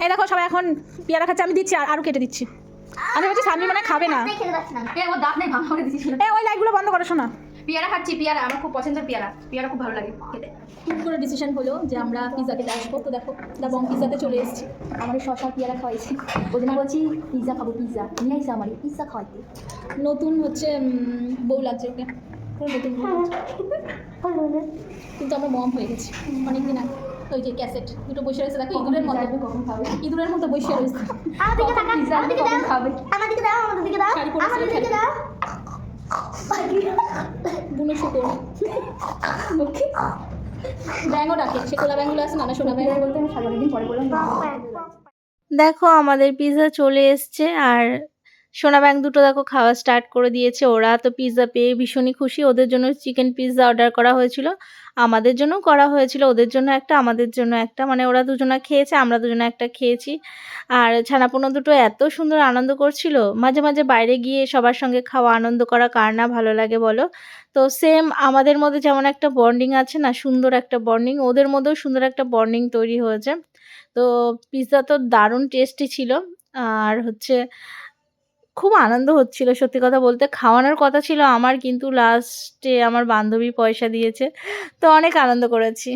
এই দেখো সবাই এখন পেয়ারা খাচ্ছে, আমি দিচ্ছি আরও কেটে দিচ্ছি। আমি বলছি সামনে মানে খাবে না, ও দাঁত নেই ভাঙা করে দিয়েছিল। ওই লাইটগুলো বন্ধ করো শোনা। পেয়ারা খাচ্ছি, পেয়ারা আমার খুব পছন্দের পেয়ারা, পেয়ারা খুব ভালো লাগে খেতে। খুব করে ডিসিশন হলো যে আমরা পিৎজা খেতে আসবো। তো দেখো বং পিৎজাতে চলে এসেছি। আমার শশা পেয়ারা খাওয়াইছি, ওই জন্য বলছি পিৎজা খাবো, পিৎজা নিয়ে আসছে আমার পিৎজা খাওয়াইতে। নতুন হচ্ছে বউ লাগছে ওকে, পুরো নতুন বউ লাগছে। কিন্তু আমরা মম হয়ে গেছি অনেকদিন আগে। ওই যে ক্যাসেট দুটো বসে রয়েছে, দেখো ইঁদুরের মতো, কখন খাবে? ইঁদুরের মতো বসে রয়েছে। খাবে শাড়ি পরেছে, বুনো শুকর ব্যাঙও ডাকে, সে কোলা ব্যাঙগুলো আছে না, সোনা ব্যাঙ বলতে আমি সারা দিন পরে বললাম। দেখো আমাদের পিৎজা চলে এসছে, আর সোনা ব্যাং দুটো দেখো খাওয়া স্টার্ট করে দিয়েছে। ওরা তো পিৎজা পেয়ে ভীষণই খুশি। ওদের জন্য চিকেন পিৎজা অর্ডার করা হয়েছিল, আমাদের জন্যও করা হয়েছিল। ওদের জন্য একটা, আমাদের জন্য একটা, মানে ওরা দুজনা খেয়েছে, আমরা দুজনে একটা খেয়েছি। আর ছানাপোনা দুটো এত সুন্দর আনন্দ করছিল। মাঝে মাঝে বাইরে গিয়ে সবার সঙ্গে খাওয়া আনন্দ করা কার না ভালো লাগে বলো। তো সেম আমাদের মধ্যে যেমন একটা বন্ডিং আছে না, সুন্দর একটা বন্ডিং, ওদের মধ্যেও সুন্দর একটা বন্ডিং তৈরি হয়েছে। তো পিৎজা তো দারুণ টেস্টি ছিল। আর হচ্ছে খুব আনন্দ হচ্ছিল সত্যি কথা বলতে। খাওয়ানোর কথা ছিল আমার, কিন্তু লাস্টে আমার বান্ধবী পয়সা দিয়েছে, তো অনেক আনন্দ করেছি।